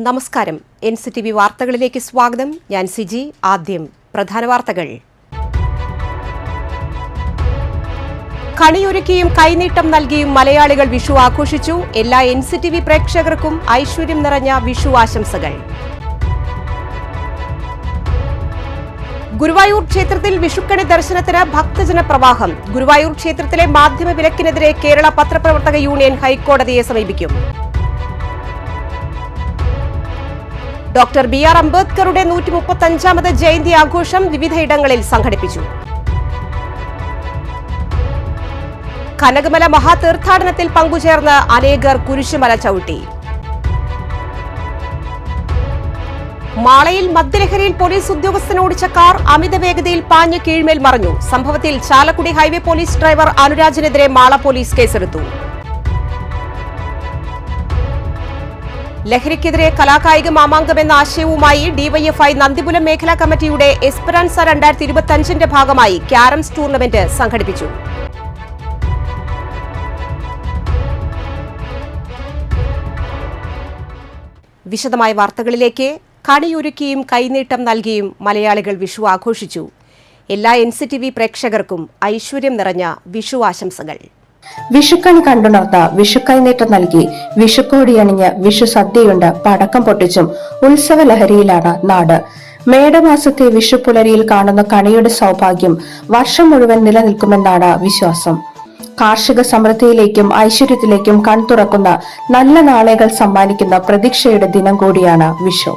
നമസ്കാരം. NCTV വാർത്തകളിലേക്ക് സ്വാഗതം. ഞാൻ സിജി. ആദ്യം പ്രധാന വാർത്തകൾ. കണിയൊരുക്കിയും കൈനീട്ടം നൽകിയും മലയാളികൾ വിഷു ആഘോഷിച്ചു. എല്ലാ NCTV പ്രേക്ഷകർക്കും ഐശ്വര്യം നിറഞ്ഞ വിഷു ആശംസകൾ. ഗുരുവായൂർ ക്ഷേത്രത്തിൽ വിഷുക്കണി ദർശനത്തിന് ഭക്തജന പ്രവാഹം. ഗുരുവായൂർ ക്ഷേത്രത്തിലെ മാധ്യമ വിലക്കിനെതിരെ കേരള പത്രപ്രവർത്തക യൂണിയൻ ഹൈക്കോടതിയെ സമീപിക്കും. ഡോക്ടർ BR അംബേദ്കറുടെ 135ാമത് ജയന്തി ആഘോഷം വിവിധയിടങ്ങളിൽ സംഘടിപ്പിച്ചു. കനകമല മഹാതീർത്ഥാടനത്തിൽ പങ്കുചേർന്ന് അനേകർ കുരിശുമല ചവിട്ടി. മാളയിൽ മദ്യലഹരിയിൽ പോലീസ് ഉദ്യോഗസ്ഥനോടിച്ച കാർ അമിത വേഗതയിൽ പാഞ്ഞ് കീഴ്മേൽ മറിഞ്ഞു. സംഭവത്തിൽ ചാലക്കുടി ഹൈവേ പോലീസ് ഡ്രൈവർ അനുരാജിനെതിരെ മാള പോലീസ് കേസെടുത്തു. ലഹരിക്കെതിരെ കലാകായിക മാമാങ്കം എന്ന ആശയവുമായി ഡിവൈഎഫ്ഐ നന്ദിപുരം മേഖലാ കമ്മിറ്റിയുടെ എസ്പെറാൻസ 2025ന്റെ ഭാഗമായി ക്യാരംസ് ടൂർണമെന്റ് സംഘടിപ്പിച്ചു. വിശദമായ വാർത്തകളിലേക്ക്. കണിയൊരുക്കിയും കൈനീട്ടം നൽകിയും മലയാളികൾ വിഷു ആഘോഷിച്ചു. എല്ലാ NCTV പ്രേക്ഷകർക്കും ഐശ്വര്യം നിറഞ്ഞ വിഷു ആശംസകൾ. വിഷുക്കണി കണ്ടുണർത്ത വിഷുക്കൈനീട്ടം നൽകി വിഷുക്കോടിയണിഞ്ഞ് വിഷു സദ്യയുണ്ട് പടക്കം പൊട്ടിച്ചും ഉത്സവ ലഹരിയിലാണ് നാട്. മേടമാസത്തെ വിഷുപുലരിയിൽ കാണുന്ന കണിയുടെ സൗഭാഗ്യം വർഷം മുഴുവൻ നിലനിൽക്കുമെന്നാണ് വിശ്വാസം. കാർഷിക സമൃദ്ധിയിലേക്കും ഐശ്വര്യത്തിലേക്കും കൺതുറക്കുന്ന നല്ല നാളെകൾ സമ്മാനിക്കുന്ന പ്രതീക്ഷയുടെ ദിനം കൂടിയാണ് വിഷു.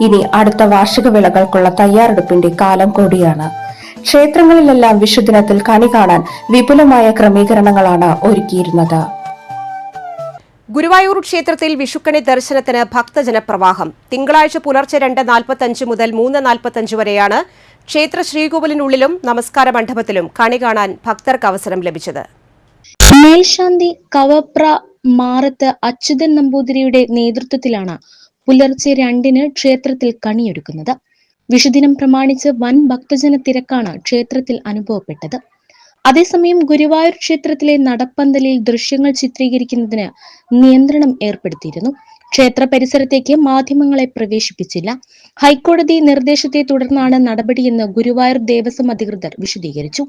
ഇനി അടുത്ത വാർഷിക വിളകൾക്കുള്ള തയ്യാറെടുപ്പിന്റെ കാലം കൂടിയാണ്. ക്ഷേത്രങ്ങളിലെല്ലാം വിഷുദിനത്തിൽ കണി കാണാൻ വിപുലമായ ക്രമീകരണങ്ങളാണ് ഒരുക്കിയിരുന്നത്. ഗുരുവായൂർ ക്ഷേത്രത്തിൽ വിഷുക്കണി ദർശനത്തിന് ഭക്തജന പ്രവാഹം. തിങ്കളാഴ്ച പുലർച്ചെ 2:45 മുതൽ 3:45 വരെയാണ് ക്ഷേത്ര ശ്രീകോവിലിനുള്ളിലും നമസ്കാര മണ്ഡപത്തിലും കണി കാണാൻ ഭക്തർക്ക് അവസരം ലഭിച്ചത്. മേൽശാന്തി കവപ്ര മാറത്ത് അച്യുതൻ നമ്പൂതിരിയുടെ നേതൃത്വത്തിലാണ് പുലർച്ചെ 2-ന് ക്ഷേത്രത്തിൽ കണിയൊരുക്കുന്നത്. വിഷുദിനം പ്രമാണിച്ച് വൻ ഭക്തജന തിരക്കാണ് ക്ഷേത്രത്തിൽ അനുഭവപ്പെട്ടത്. അതേസമയം ഗുരുവായൂർ ക്ഷേത്രത്തിലെ നടപ്പന്തലിൽ ദൃശ്യങ്ങൾ ചിത്രീകരിക്കുന്നതിന് നിയന്ത്രണം ഏർപ്പെടുത്തിയിരുന്നു. ക്ഷേത്ര പരിസരത്തേക്ക് മാധ്യമങ്ങളെ പ്രവേശിപ്പിച്ചില്ല. ഹൈക്കോടതി നിർദ്ദേശത്തെ തുടർന്നാണ് നടപടിയെന്ന് ഗുരുവായൂർ ദേവസ്വം അധികൃതർ വിശദീകരിച്ചു.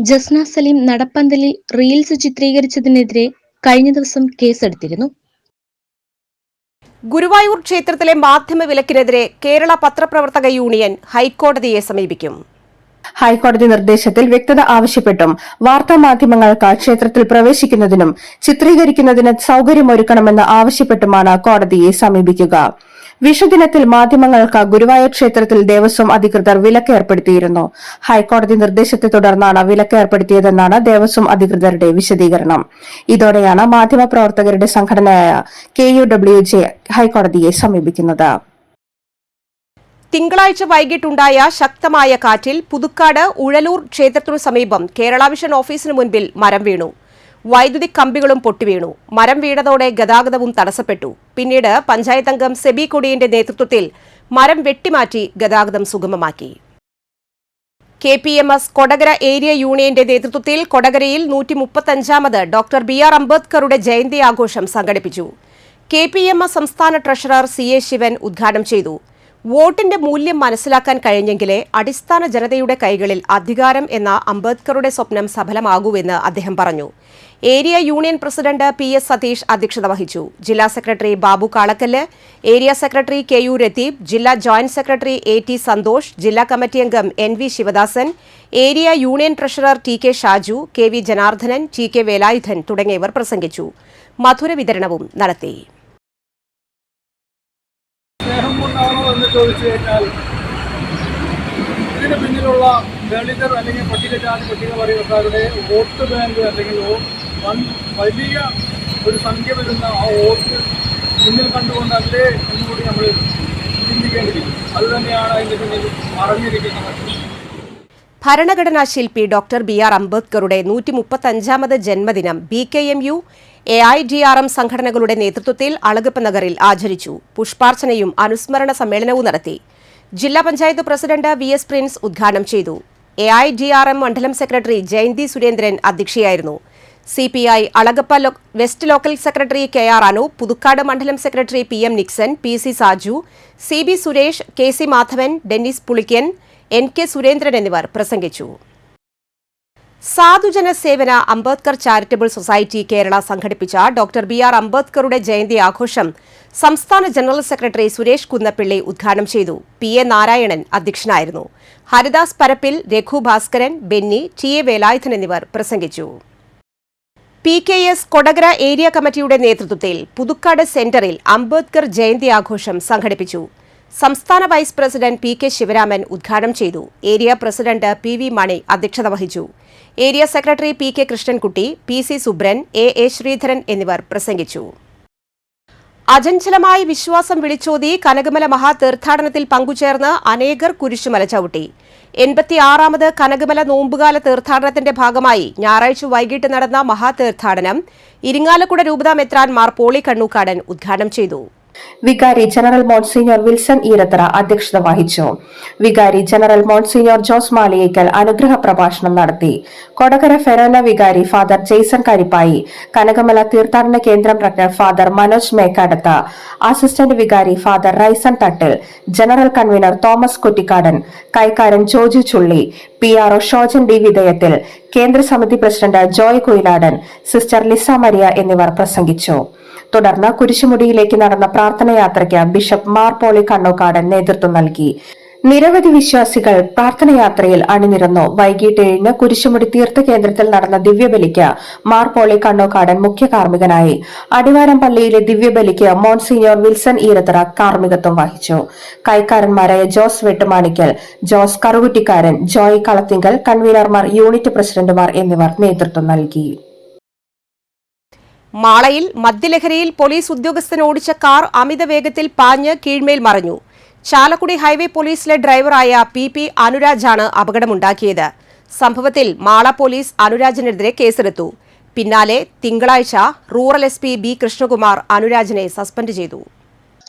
ജസ്ന സലീം നടപ്പന്തലിൽ റീൽസ് ചിത്രീകരിച്ചതിനെതിരെ കഴിഞ്ഞ ദിവസം കേസെടുത്തിരുന്നു. ഗുരുവായൂർ ക്ഷേത്രത്തിലെ മാധ്യമ വിലക്കിനെതിരെ കേരള പത്രപ്രവർത്തക യൂണിയൻ ഹൈക്കോടതിയെ സമീപിക്കും. ഹൈക്കോടതി നിർദ്ദേശത്തിൽ വ്യക്തത ആവശ്യപ്പെട്ടും വാർത്താ മാധ്യമങ്ങൾക്ക് ക്ഷേത്രത്തിൽ പ്രവേശിക്കുന്നതിനും ചിത്രീകരിക്കുന്നതിന് സൌകര്യമൊരുക്കണമെന്ന് ആവശ്യപ്പെട്ടുമാണ് കോടതിയെ സമീപിക്കുക. വിഷുദിനത്തിൽ മാധ്യമങ്ങൾക്ക് ഗുരുവായൂർ ക്ഷേത്രത്തിൽ ദേവസ്വം അധികൃതർ വിലക്ക് ഏർപ്പെടുത്തിയിരുന്നു. ഹൈക്കോടതി നിർദ്ദേശത്തെ തുടർന്നാണ് വിലക്ക് ഏർപ്പെടുത്തിയതെന്നാണ് ദേവസ്വം അധികൃതരുടെ വിശദീകരണം. ഇതോടെയാണ് മാധ്യമപ്രവർത്തകരുടെ സംഘടനയായ KUWJ ഹൈക്കോടതിയെ സമീപിക്കുന്നത്. തിങ്കളാഴ്ച വൈകിട്ടുണ്ടായ ശക്തമായ കാറ്റിൽ പുതുക്കാട് ഉഴലൂർ ക്ഷേത്രത്തിനു സമീപം കേരള വിഷൻ ഓഫീസിന് മുൻപിൽ മരം വീണു. വൈദ്യുതി കമ്പികളും പൊട്ടിവീണു. മരം വീണതോടെ ഗതാഗതവും തടസ്സപ്പെട്ടു. പിന്നീട് പഞ്ചായത്ത് അംഗം സെബി കൊടിയന്റെ നേതൃത്വത്തിൽ മരം വെട്ടിമാറ്റി ഗതാഗതം സുഗമമാക്കി. KPMS കൊടകര ഏരിയ യൂണിയന്റെ നേതൃത്വത്തിൽ കൊടകരയിൽ 135ാമത് ഡോക്ടർ BR അംബേദ്കറുടെ ജയന്തി ആഘോഷം സംഘടിപ്പിച്ചു. KPMS സംസ്ഥാന ട്രഷറർ CA ശിവൻ ഉദ്ഘാടനം ചെയ്തു. വോട്ടിന്റെ മൂല്യം മനസ്സിലാക്കാൻ കഴിഞ്ഞെങ്കിലേ അടിസ്ഥാന ജനതയുടെ കൈകളിൽ അധികാരം എന്ന അംബേദ്കറുടെ സ്വപ്നം സഫലമാകൂവെന്ന് അദ്ദേഹം പറഞ്ഞു. Area union president PS Satheesh അധ്യക്ഷത വഹിച്ചു. ജില്ലാ secretary Babu Kalakkallu, area secretary KU Ratheeb, ജില്ലാ ജോയിന്റ് സെക്രട്ടറി AT സന്തോഷ്, ജില്ലാ കമ്മിറ്റി അംഗം NV Sivadasan, area union treasurer TK Shaju, KV Janardhanan, TK Velayudhan തുടങ്ങിയവർ പ്രസംഗിച്ചു. മധുര വിതരണവും നടത്തി. എന്ന് ചോദിച്ചു കഴിഞ്ഞാൽ ഇതിന് പിന്നിലുള്ള ദളിതർ അല്ലെങ്കിൽ പട്ടികജാതി പട്ടികവർഗക്കാരുടെ വോട്ട് ബാങ്ക് അല്ലെങ്കിൽ വലിയ ഒരു സംഖ്യ വരുന്ന ആ വോട്ട് മുന്നിൽ കണ്ടുകൊണ്ടല്ലേ എന്നുകൂടി നമ്മൾ ചിന്തിക്കേണ്ടിയിരിക്കും. അതുതന്നെയാണ് അതിൻ്റെ പിന്നിൽ മറഞ്ഞിരിക്കുന്നത്. ഭരണഘടനാ ശില്പി ഡോക്ടർ BR അംബേദ്കറുടെ 135ാമത് ജന്മദിനം BKMU AIDRM സംഘടനകളുടെ നേതൃത്വത്തിൽ അളഗപ്പ നഗറിൽ ആചരിച്ചു. പുഷ്പാർച്ചനയും അനുസ്മരണ സമ്മേളനവും നടത്തി. ജില്ലാ പഞ്ചായത്ത് പ്രസിഡന്റ് VS പ്രിൻസ് ഉദ്ഘാടനം ചെയ്തു. AIDRM മണ്ഡലം സെക്രട്ടറി ജയന്തി സുരേന്ദ്രൻ അധ്യക്ഷയായിരുന്നു. CPI Alagappa west local secretary KR Anu, Puthukkad മണ്ഡലം secretary PM Nixon, PC Saju, CB Suresh, KC Madhavan, Dennis Pulikkan, NK Surendran എന്നിവർ പ്രസംഗിച്ചു. സാധുജന സേവന അംബേദ്കർ ചാരിറ്റബിൾ സൊസൈറ്റി കേരള സംഘടിപ്പിച്ച ഡോക്ടർ BR അംബേദ്കറുടെ ജയന്തി ആഘോഷം സംസ്ഥാന ജനറൽ സെക്രട്ടറി സുരേഷ് കുന്നപ്പിള്ളി ഉദ്ഘാടനം ചെയ്തു. PA നാരായണൻ അധ്യക്ഷനായിരുന്നു. ഹരിദാസ് പരപ്പിൽ, രഘു ഭാസ്കരൻ, ബെന്നി, TA വേലായുധൻ എന്നിവർ പ്രസംഗിച്ചു. PKS കൊടകര ഏരിയ കമ്മിറ്റിയുടെ നേതൃത്വത്തിൽ പുതുക്കാട് സെന്ററിൽ അംബേദ്കർ ജയന്തി ആഘോഷം സംഘടിപ്പിച്ചു. സംസ്ഥാന വൈസ് പ്രസിഡന്റ് PK ശിവരാമൻ ഉദ്ഘാടനം ചെയ്തു. ഏരിയ പ്രസിഡന്റ് PV മണി അധ്യക്ഷത വഹിച്ചു. Area secretary PK Krishnankutty, PC Subran, A Sreedharan എന്നിവർ പ്രസംഗിച്ചു. അചഞ്ചലമായി വിശ്വാസം വിളിച്ചോതി കനകമല മഹാതീർത്ഥാടനത്തിൽ പങ്കുചേർന്ന് അനേകർ കുരിശുമല ചവിട്ടി. 86ാമത് കനകമല നോമ്പുകാല തീർത്ഥാടനത്തിന്റെ ഭാഗമായി ഞായറാഴ്ച വൈകിട്ട് നടന്ന മഹാതീർത്ഥാടനം ഇരിങ്ങാലക്കുട രൂപതാ മെത്രാൻ മാർ പോളി കണ്ണൂക്കാടൻ ഉദ്ഘാടനം ചെയ്തു. വികാരി ജനറൽ മോൺസിഞ്ഞോർ വിൽസൺ ഈരത്തറ അധ്യക്ഷത വഹിച്ചു. വികാരി ജനറൽ മോൺസിഞ്ഞോർ ജോസ് മാളിയേക്കൽ അനുഗ്രഹ പ്രഭാഷണം നടത്തി. കൊടകര ഫെറോന വികാരി ഫാദർ ജെയ്സൺ കരിപ്പായി, കനകമല തീർത്ഥാടന കേന്ദ്രം proctor father Manoj Mekkadatha, assistant വികാരി father Raison Thattil, general convener Thomas Kuttikkadan, കൈക്കാരൻ ജോജു ചുള്ളി, PRO ഷോജൻ D വിധേയത്തിൽ, കേന്ദ്ര സമിതി president Joy Kuyiladan, sister Lisa Maria എന്നിവർ പ്രസംഗിച്ചു. തുടർന്ന് കുരിശുമുടിയിലേക്ക് നടന്ന പ്രാർത്ഥനയാത്രയ്ക്ക് ബിഷപ്പ് മാർ പോളി കണ്ണൂക്കാടൻ നേതൃത്വം നൽകി. നിരവധി വിശ്വാസികൾ പ്രാർത്ഥനയാത്രയിൽ അണിനിരന്നു. വൈകിട്ട് 7 കുരിശുമുടി തീർത്ഥകേന്ദ്രത്തിൽ നടന്ന ദിവ്യബലിക്ക് മാർ പോളി കണ്ണൂക്കാടൻ മുഖ്യ കാർമ്മികനായി. അടിവാരം പള്ളിയിലെ ദിവ്യബലിക്ക് മോൺസിഞ്ഞോർ വിൽസൺ ഈരത്തറ കാർമ്മികത്വം വഹിച്ചു. കൈക്കാരന്മാരായ ജോസ് വെട്ടുമാണിക്കൽ, ജോസ് കറുകുറ്റിക്കാരൻ, ജോയ് കളത്തിങ്കൽ, കൺവീനർമാർ, യൂണിറ്റ് പ്രസിഡന്റുമാർ എന്നിവർ നേതൃത്വം നൽകി. മാളയിൽ മദ്യലഹരിയിൽ പോലീസ് ഉദ്യോഗസ്ഥൻ ഓടിച്ച കാർ അമിത വേഗത്തിൽ പാഞ്ഞ് കീഴ്മേൽ മറിഞ്ഞു. ചാലക്കുടി ഹൈവേ പോലീസിലെ ഡ്രൈവറായ PP അനുരാജാണ് അപകടമുണ്ടാക്കിയത്. സംഭവത്തിൽ മാള പോലീസ് അനുരാജിനെതിരെ കേസെടുത്തു. പിന്നാലെ തിങ്കളാഴ്ച റൂറൽ SP B കൃഷ്ണകുമാർ അനുരാജിനെ സസ്പെൻഡ് ചെയ്തു.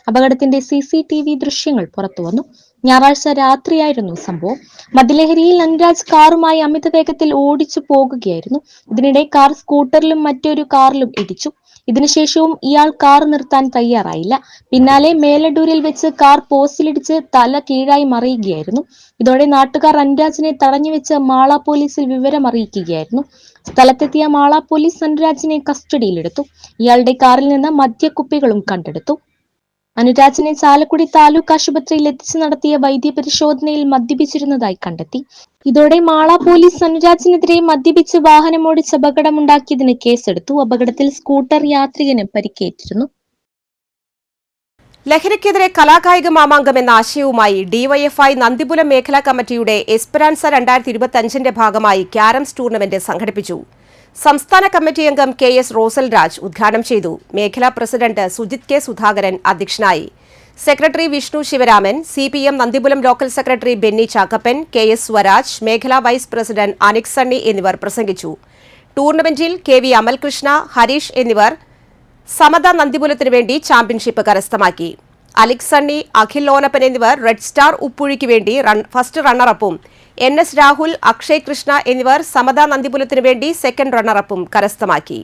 അപകടത്തിന്റെ CCTV ദൃശ്യങ്ങൾ പുറത്തുവന്നു. ഞായറാഴ്ച രാത്രിയായിരുന്നു സംഭവം. മദ്യലഹരിയിൽ അനുരാജ് കാറുമായി അമിത വേഗത്തിൽ ഓടിച്ചു പോകുകയായിരുന്നു. ഇതിനിടെ കാർ സ്കൂട്ടറിലും മറ്റൊരു കാറിലും ഇടിച്ചു. ഇതിനുശേഷവും ഇയാൾ കാർ നിർത്താൻ തയ്യാറായില്ല. പിന്നാലെ മേലഡൂരിൽ വെച്ച് കാർ പോസ്റ്റിലിടിച്ച് തല കീഴായി മറിയുകയായിരുന്നു. ഇതോടെ നാട്ടുകാർ അനുരാജിനെ തടഞ്ഞുവെച്ച് മാള പോലീസിൽ വിവരം അറിയിക്കുകയായിരുന്നു. സ്ഥലത്തെത്തിയ മാള പോലീസ് അനുരാജിനെ കസ്റ്റഡിയിലെടുത്തു. ഇയാളുടെ കാറിൽ നിന്ന് മദ്യക്കുപ്പികളും കണ്ടെടുത്തു. അനുരാജിനെ ചാലക്കുടി താലൂക്ക് ആശുപത്രിയിൽ എത്തിച്ച് നടത്തിയ വൈദ്യപരിശോധനയിൽ മദ്യപിച്ചിരുന്നതായി കണ്ടെത്തി. ഇതോടെ മാള പോലീസ് അനുരാജിനെതിരെ മദ്യപിച്ച് വാഹനമോടിച്ച് അപകടമുണ്ടാക്കിയതിന് കേസെടുത്തു. അപകടത്തിൽ സ്കൂട്ടർ യാത്രികന് പരിക്കേറ്റിരുന്നു. ലഹരിക്കെതിരെ കലാകായിക മാമാങ്കം എന്ന ആശയവുമായി DYFI നന്ദിപുരം മേഖലാ കമ്മിറ്റിയുടെ എസ്പെറാൻസ 2025ന്റെ ഭാഗമായി ക്യാരംസ് ടൂർണമെന്റ് സംഘടിപ്പിച്ചു. സംസ്ഥാന കമ്മിറ്റി അംഗം KS റോസൽ രാജ് ഉദ്ഘാടനം ചെയ്തു. മേഖലാ പ്രസിഡന്റ് സുജിത് K സുധാകരൻ അധ്യക്ഷനായി. Secretary Vishnu Sivaraman, CPM Nandipuram local secretary Benny Chakkappan, KS Swaraj, മേഖലാ വൈസ് പ്രസിഡന്റ് അനിക് സണ്ണി എന്നിവർ പ്രസംഗിച്ചു. ടൂർണമെന്റിൽ KV അമൽകൃഷ്ണ, ഹരീഷ് എന്നിവർ സമത നന്ദിപുരത്തിനു വേണ്ടി ചാമ്പ്യൻഷിപ്പ് കരസ്ഥമാക്കി. അലിക് സണ്ണി, അഖിൽ ലോനപ്പൻ എന്നിവർ റെഡ് സ്റ്റാർ ഉപ്പുഴിക്ക് വേണ്ടി ഫസ്റ്റ് റണ്ണറപ്പും, NS രാഹുൽ, അക്ഷയ് കൃഷ്ണ എന്നിവർ സമത നന്ദിപുരത്തിനു വേണ്ടി സെക്കൻഡ് റണ്ണറപ്പും കരസ്ഥമാക്കി.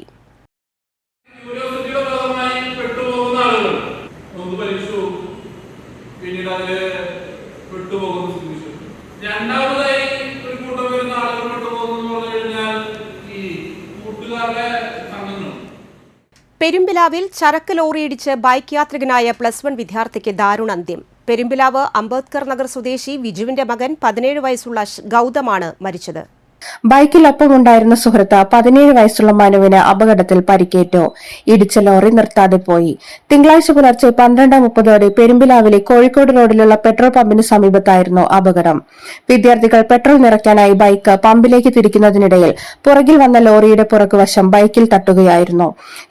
പെരുമ്പിലാവിൽ ചരക്ക് ലോറിയിടിച്ച് ബൈക്ക് യാത്രികനായ +1 വിദ്യാർത്ഥിക്ക് ദാരുണാന്ത്യം. പെരുമ്പിലാവ് അംബേദ്കർ നഗർ സ്വദേശി വിജുവിന്റെ മകൻ 17 വയസ്സുള്ള ഗൗതമാണ് മരിച്ചത്. ബൈക്കിലൊപ്പമുണ്ടായിരുന്ന സുഹൃത്ത് 17 വയസ്സുള്ള മനുവിന് അപകടത്തിൽ പരിക്കേറ്റു. ഇടിച്ച ലോറി നിർത്താതെ പോയി. തിങ്കളാഴ്ച പുലർച്ചെ 12:30 പെരുമ്പിലാവിലെ കോഴിക്കോട് റോഡിലുള്ള പെട്രോൾ പമ്പിന് സമീപത്തായിരുന്നു അപകടം. വിദ്യാർത്ഥികൾ പെട്രോൾ നിറയ്ക്കാനായി ബൈക്ക് പമ്പിലേക്ക് തിരിക്കുന്നതിനിടയിൽ പുറകിൽ വന്ന ലോറിയുടെ പുറകുവശം ബൈക്കിൽ തട്ടുകയായിരുന്നു.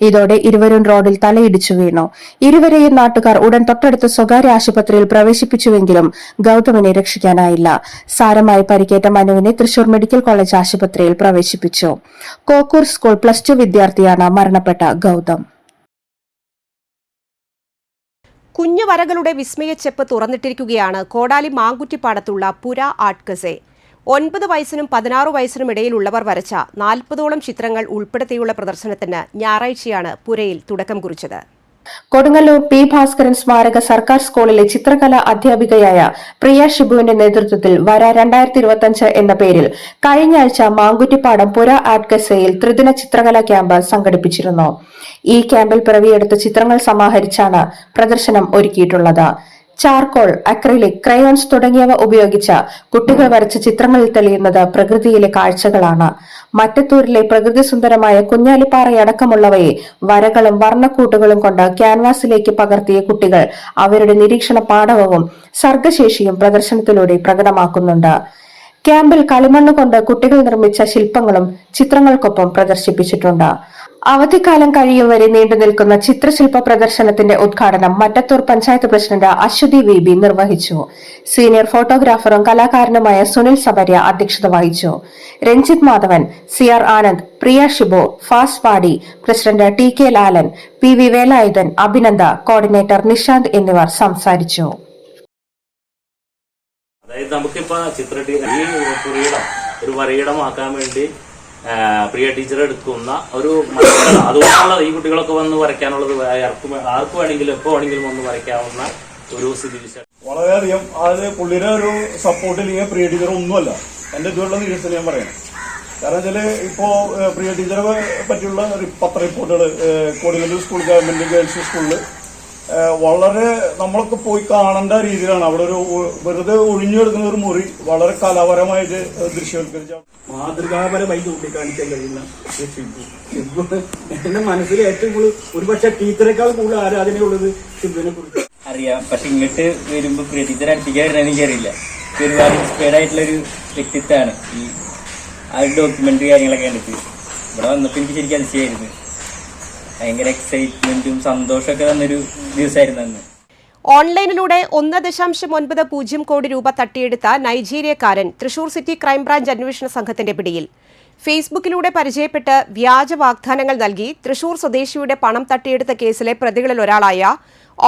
ഇതോടെ ഇരുവരും റോഡിൽ തലയിടിച്ചു വീണു. ഇരുവരെയും നാട്ടുകാർ ഉടൻ തൊട്ടടുത്ത സ്വകാര്യ ആശുപത്രിയിൽ പ്രവേശിപ്പിച്ചുവെങ്കിലും ഗൗതമിനെ രക്ഷിക്കാനായില്ല. സാരമായി പരിക്കേറ്റ മനുവിനെ തൃശൂർ മെഡിക്കൽ കോളേജ് ആശുപത്രിയിൽ പ്രവേശിപ്പിച്ചു. കോക്കൂർ സ്കൂൾ +2 വിദ്യാർത്ഥിയാണ് മരണപ്പെട്ട ഗൗതം. കുഞ്ഞുവരകളുടെ വിസ്മയച്ചെപ്പ് തുറന്നിട്ടിരിക്കുകയാണ് കോടാലി മാങ്കുറ്റിപ്പാടത്തുള്ള പുര ആർട്ട് കസേ. 9 വയസ്സിനും 16 വയസ്സിനും ഇടയിലുള്ളവർ വരച്ച 40ഓളം ചിത്രങ്ങൾ ഉൾപ്പെടുത്തിയുള്ള പ്രദർശനത്തിന് ഞായറാഴ്ചയാണ് പുരയിൽ തുടക്കം കുറിച്ചത്. കൊടുങ്ങല്ലൂർ പി ഭാസ്കരൻ സ്മാരക സർക്കാർ സ്കൂളിലെ ചിത്രകലാ അധ്യാപികയായ പ്രിയ ഷിബുവിന്റെ നേതൃത്വത്തിൽ വര 2025 എന്ന പേരിൽ കഴിഞ്ഞയാഴ്ച മാങ്കുറ്റിപ്പാടം പുര ആഡ്കസയിൽ ത്രിദിന ചിത്രകലാ ക്യാമ്പ് സംഘടിപ്പിച്ചിരുന്നു. ഈ ക്യാമ്പിൽ പിറവിയെടുത്ത ചിത്രങ്ങൾ സമാഹരിച്ചാണ് പ്രദർശനം ഒരുക്കിയിട്ടുള്ളത്. ചാർക്കോൾ, അക്രിലിക്, ക്രയോൺസ് തുടങ്ങിയവ ഉപയോഗിച്ച കുട്ടികൾ വരച്ച ചിത്രങ്ങളിൽ തെളിയുന്നത് പ്രകൃതിയിലെ കാഴ്ചകളാണ്. മറ്റത്തൂരിലെ പ്രകൃതി സുന്ദരമായ കുഞ്ഞാലിപ്പാറയടക്കമുള്ളവയെ വരകളും വർണ്ണക്കൂട്ടുകളും കൊണ്ട് ക്യാൻവാസിലേക്ക് പകർത്തിയ കുട്ടികൾ അവരുടെ നിരീക്ഷണ പാടവവും സർഗശേഷിയും പ്രദർശനത്തിലൂടെ പ്രകടമാക്കുന്നുണ്ട്. ക്യാമ്പിൽ കളിമണ്ണ് കൊണ്ട് കുട്ടികൾ നിർമ്മിച്ച ശില്പങ്ങളും ചിത്രങ്ങൾക്കൊപ്പം പ്രദർശിപ്പിച്ചിട്ടുണ്ട്. അവധിക്കാലം കഴിയും വരെ നീണ്ടുനിൽക്കുന്ന ചിത്രശില്പ പ്രദർശനത്തിന്റെ ഉദ്ഘാടനം മറ്റത്തൂർ പഞ്ചായത്ത് പ്രസിഡന്റ് അശ്വതി വി നിർവഹിച്ചു. സീനിയർ ഫോട്ടോഗ്രാഫറും കലാകാരനുമായ സുനിൽ സബര്യ അധ്യക്ഷത വഹിച്ചു. രഞ്ജിത് മാധവൻ, CR ആനന്ദ്, പ്രിയ ഷിബു, ഫാസ് പാടി, president TK Lalan, PV Velayudhan, Abhinanda, coordinator Nishanth എന്നിവർ സംസാരിച്ചു. അതായത് നമുക്കിപ്പോ ഒരു വരയിടമാക്കാൻ വേണ്ടി പ്രിയ ടീച്ചർ എടുക്കുന്ന ഒരു മത്സരം, അതുകൊണ്ടുള്ള ഈ കുട്ടികളൊക്കെ വന്ന് വരയ്ക്കാനുള്ളത് ആർക്ക് വേണമെങ്കിലും എപ്പോ വേണമെങ്കിലും വന്ന് വരയ്ക്കാവുന്ന ഒരു സ്ഥിതിവിശേഷം. വളരെയധികം അത് പുള്ളിയുടെ ഒരു സപ്പോർട്ടില്ലെങ്കിൽ പ്രിയ ടീച്ചർ ഒന്നുമല്ല. എന്റെ ഇതുള്ള നിരീക്ഷണം ഞാൻ പറയണം. കാരണം വെച്ചാല് ഇപ്പോ പ്രിയ ടീച്ചറെ പറ്റിയുള്ള പത്ര റിപ്പോർട്ടുകൾ കൊടുങ്ങല്ലൂർ സ്കൂൾ ഗവൺമെന്റ് ഗേൾസ് സ്കൂളിൽ വളരെ നമ്മളൊക്കെ പോയി കാണേണ്ട രീതിയിലാണ്. അവിടെ ഒരു വെറുതെ ഒഴിഞ്ഞു കിടക്കുന്ന ഒരു മുറി വളരെ കലാപരമായിട്ട് ദൃശ്യവൽക്കരിച്ച മാതൃകാപരമായി ചൂണ്ടിക്കാണിക്കാൻ കഴിയുന്ന ഷിബു എന്റെ മനസ്സിൽ ഏറ്റവും കൂടുതൽ ഒരുപക്ഷെ ടീച്ചറേക്കാൾ കൂടുതൽ ആരാധനയുള്ളത് ഷിബുവിനെ കുറിച്ച് അറിയാം. പക്ഷെ ഇങ്ങോട്ട് വരുമ്പോ പ്രിയ ടീച്ചർ അടുപ്പിക്കാൻ എനിക്കറിയില്ല. ഒരുപാട് ഇൻസ്പയർഡ് ആയിട്ടുള്ള ഒരു വ്യക്തിത്വമാണ് ഈ ആ ഒരു ഡോക്യുമെന്ററി കാര്യങ്ങളൊക്കെ കണ്ടിട്ട്. ഇവിടെ വന്നപ്പോൾ എനിക്ക് ശരിക്കും അതിശയായിരുന്നു. ഭയങ്കര എക്സൈറ്റ്മെന്റും സന്തോഷമൊക്കെ തന്നൊരു ദിവസമായിരുന്നു അന്ന്. ഓൺലൈനിലൂടെ 1.90 കോടി രൂപ തട്ടിയെടുത്ത നൈജീരിയക്കാരൻ തൃശൂർ സിറ്റി ക്രൈംബ്രാഞ്ച് അന്വേഷണ സംഘത്തിന്റെ പിടിയിൽ. ഫേസ്ബുക്കിലൂടെ പരിചയപ്പെട്ട് വ്യാജ വാഗ്ദാനങ്ങൾ നൽകി തൃശൂർ സ്വദേശിയുടെ പണം തട്ടിയെടുത്ത കേസിലെ പ്രതികളിൽ ഒരാളായ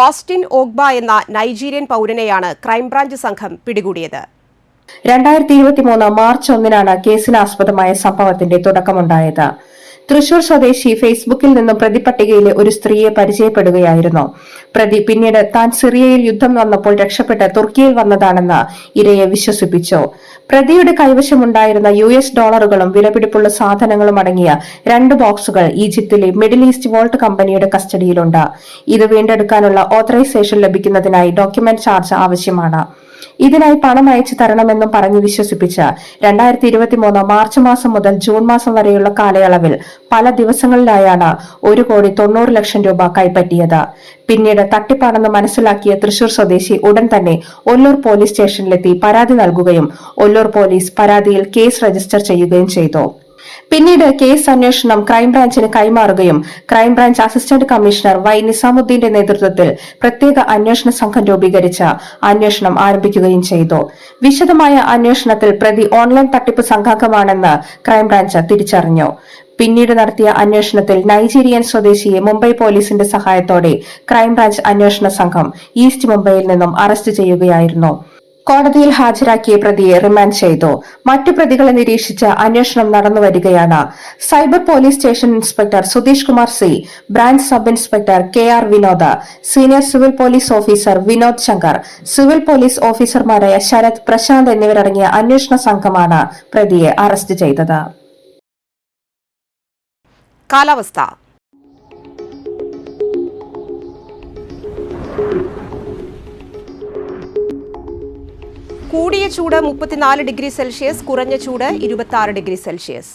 ഓസ്റ്റിൻ ഓഗ്ബ എന്ന നൈജീരിയൻ പൌരനെയാണ് ക്രൈംബ്രാഞ്ച് സംഘം പിടികൂടിയത്. 2023 മാർച്ച് 1 കേസിനാസ്പദമായ സംഭവത്തിന്റെ തുടക്കമുണ്ടായത്. തൃശൂർ സ്വദേശി ഫേസ്ബുക്കിൽ നിന്നും പ്രതിപട്ടികയിലെ ഒരു സ്ത്രീയെ പരിചയപ്പെടുകയായിരുന്നു. പ്രതി പിന്നീട് താൻ സിറിയയിൽ യുദ്ധം വന്നപ്പോൾ രക്ഷപ്പെട്ട് തുർക്കിയിൽ വന്നതാണെന്ന് ഇരയെ വിശ്വസിപ്പിച്ചു. പ്രതിയുടെ കൈവശമുണ്ടായിരുന്ന US ഡോളറുകളും വിലപിടിപ്പുള്ള സാധനങ്ങളും അടങ്ങിയ 2 ബോക്സുകൾ ഈജിപ്തിലെ മിഡിൽ ഈസ്റ്റ് വോൾട്ട് കമ്പനിയുടെ കസ്റ്റഡിയിലുണ്ട്. ഇത് വീണ്ടെടുക്കാനുള്ള ഓതറൈസേഷൻ ലഭിക്കുന്നതിനായി ഡോക്യുമെന്റ് ചാർജ് ആവശ്യമാണ്. ഇതിനായി പണം അയച്ചു തരണമെന്നും പറഞ്ഞ് വിശ്വസിപ്പിച്ച് 2023 മാർച്ച് മാസം മുതൽ ജൂൺ മാസം വരെയുള്ള കാലയളവിൽ പല ദിവസങ്ങളിലായാണ് 1,90,00,000 രൂപ കൈപ്പറ്റിയത്. പിന്നീട് തട്ടിപ്പാണെന്ന് മനസ്സിലാക്കിയ തൃശൂർ സ്വദേശി ഉടൻ തന്നെ ഒല്ലൂർ പോലീസ് സ്റ്റേഷനിലെത്തി പരാതി നൽകുകയും ഒല്ലൂർ പോലീസ് പരാതിയിൽ കേസ് രജിസ്റ്റർ ചെയ്യുകയും ചെയ്തു. പിന്നീട് കേസ് അന്വേഷണം ക്രൈംബ്രാഞ്ചിന് കൈമാറുകയും ക്രൈംബ്രാഞ്ച് അസിസ്റ്റന്റ് കമ്മീഷണർ Y നിസാമുദ്ദീന്റെ നേതൃത്വത്തിൽ പ്രത്യേക അന്വേഷണ സംഘം രൂപീകരിച്ച് അന്വേഷണം ആരംഭിക്കുകയും ചെയ്തു. വിശദമായ അന്വേഷണത്തിൽ പ്രതി ഓൺലൈൻ തട്ടിപ്പ് സംഘാംഗമാണെന്ന് ക്രൈംബ്രാഞ്ച് തിരിച്ചറിഞ്ഞു. പിന്നീട് നടത്തിയ അന്വേഷണത്തിൽ നൈജീരിയൻ സ്വദേശിയെ മുംബൈ പോലീസിന്റെ സഹായത്തോടെ ക്രൈംബ്രാഞ്ച് അന്വേഷണ സംഘം ഈസ്റ്റ് മുംബൈയിൽ നിന്നും അറസ്റ്റ് ചെയ്യുകയായിരുന്നു. കോടതിയിൽ ഹാജരാക്കിയ പ്രതിയെ റിമാൻഡ് ചെയ്തു. മറ്റു പ്രതികളെ നിരീക്ഷിച്ച് അന്വേഷണം നടന്നുവരികയാണ്. Cyber police station inspector Sudheesh Kumar C, branch sub inspector KR Vinod, senior civil police officer Vinod Shankar, civil police ഓഫീസർമാരായ ശരത്, പ്രശാന്ത് എന്നിവരടങ്ങിയ അന്വേഷണ സംഘമാണ് പ്രതിയെ അറസ്റ്റ് ചെയ്തത്. കാലാവസ്ഥ. കൂടിയ ചൂട് 34 ഡിഗ്രി സെൽഷ്യസ്, കുറഞ്ഞ ചൂട് 26 degree celsius.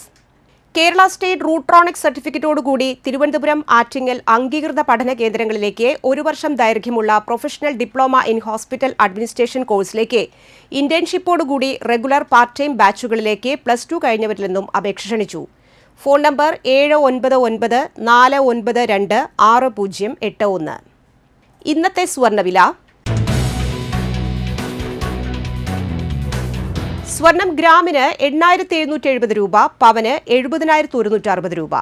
Kerala state Rutronix സർട്ടിഫിക്കറ്റോടുകൂടി തിരുവനന്തപുരം, ആറ്റിങ്ങൽ അംഗീകൃത പഠന കേന്ദ്രങ്ങളിലേക്ക് 1 വർഷം ദൈർഘ്യമുള്ള professional diploma in hospital administration കോഴ്സിലേക്ക് ഇന്റേൺഷിപ്പോടുകൂടി റെഗുലർ പാർട്ട് ടൈം ബാച്ചുകളിലേക്ക് +2 കഴിഞ്ഞവരിൽ നിന്നും അപേക്ഷ ക്ഷണിച്ചു. Phone number 799 492 6081. ഇന്നത്തെ സ്വർണ്ണവില. സ്വർണം ഗ്രാമിന് 8,770 രൂപ, പവന് 70,160 രൂപ.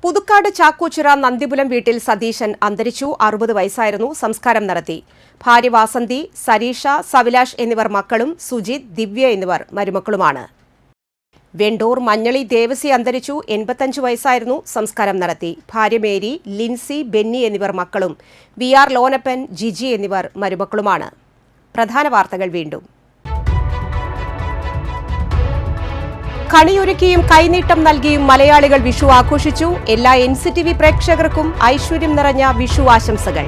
പുതുക്കാട് ചാക്കോച്ചിറ നന്ദിപുലം വീട്ടിൽ സതീശൻ അന്തരിച്ചു. 60 വയസ്സായിരുന്നു. സംസ്കാരം നടത്തി. ഭാര്യ വാസന്തി, സരീഷ, സവിലാഷ് എന്നിവർ മക്കളും സുജിത്, ദിവ്യ എന്നിവർ മരുമക്കളുമാണ്. വെണ്ടൂർ മഞ്ഞളി ദേവസി അന്തരിച്ചു. 85 വയസ്സായിരുന്നു. സംസ്കാരം നടത്തി. ഭാര്യ മേരി, ലിൻസി, ബെന്നി എന്നിവർ മക്കളും VR ലോനപ്പൻ, ജിജി എന്നിവർ മരുമക്കളുമാണ്. പ്രധാന വാർത്തകൾ വീണ്ടും. കണിയൊരുക്കിയും കൈനീട്ടം നൽകിയും മലയാളികൾ വിഷു ആഘോഷിച്ചു. എല്ലാ NCTV പ്രേക്ഷകർക്കും ഐശ്വര്യം നിറഞ്ഞ വിഷു ആശംസകൾ.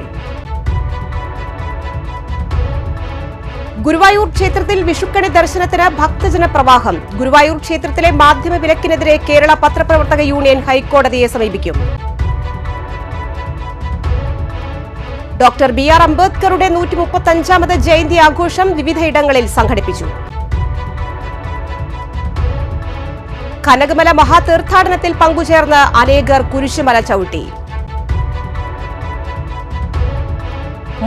ഗുരുവായൂർ ക്ഷേത്രത്തിൽ വിഷുക്കണി ദർശനത്തിന് ഭക്തജന പ്രവാഹം. ഗുരുവായൂർ ക്ഷേത്രത്തിലെ മാധ്യമ വിലക്കിനെതിരെ കേരള പത്രപ്രവർത്തക യൂണിയൻ ഹൈക്കോടതിയെ സമീപിക്കും. ഡോക്ടർ BR അംബേദ്കറുടെ 135ാമത് ജയന്തി ആഘോഷം വിവിധയിടങ്ങളിൽ സംഘടിപ്പിച്ചു. കനകമല മഹാതീർത്ഥാടനത്തിൽ പങ്കുചേർന്ന് അനേകർ കുരിശുമല ചവിട്ടി.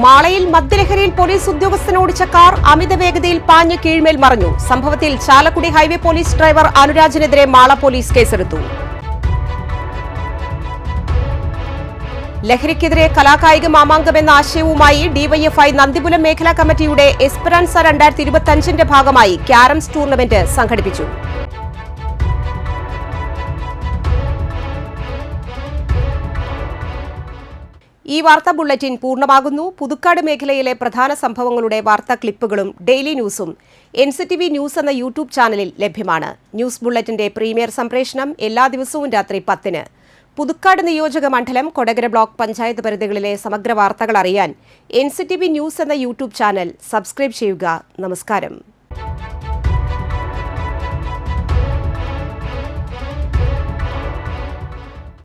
മാളയിൽ മദ്യലഹരിയിൽ പോലീസ് ഉദ്യോഗസ്ഥൻ ഓടിച്ച കാർ അമിത വേഗതയിൽ പാഞ്ഞ് കീഴ്മേൽ മറിഞ്ഞു. സംഭവത്തിൽ ചാലക്കുടി ഹൈവേ പോലീസ് ഡ്രൈവർ അനുരാജിനെതിരെ മാള പോലീസ് കേസെടുത്തു. ലഹരിക്കെതിരെ കലാകായിക മാമാങ്കം എന്ന ആശയവുമായി DYFI നന്ദിപുലം മേഖലാ കമ്മിറ്റിയുടെ എസ്പെറാൻസ 2025ന്റെ ഭാഗമായി ക്യാരംസ് ടൂർണമെന്റ് സംഘടിപ്പിച്ചു. ഈ വാർത്താ ബുള്ളറ്റിൻ പൂർണ്ണമാകുന്നു. പുതുക്കാട് മേഖലയിലെ പ്രധാന സംഭവങ്ങളുടെ വാർത്താ ക്ലിപ്പുകളും ഡെയിലി ന്യൂസും NCTV ന്യൂസ് എന്ന യൂട്യൂബ് ചാനലിൽ ലഭ്യമാണ്. ന്യൂസ് ബുള്ളറ്റിന്റെ പ്രീമിയർ സംപ്രേഷണം എല്ലാ ദിവസവും രാത്രി 10-ന്. പുതുക്കാട് നിയോജക മണ്ഡലം, കൊടകര ബ്ലോക്ക് പഞ്ചായത്ത് പരിധികളിലെ സമഗ്ര വാർത്തകൾ അറിയാൻ NCTV ന്യൂസ് എന്ന യൂട്യൂബ് ചാനൽ സബ്സ്ക്രൈബ് ചെയ്യുക. നമസ്കാരം.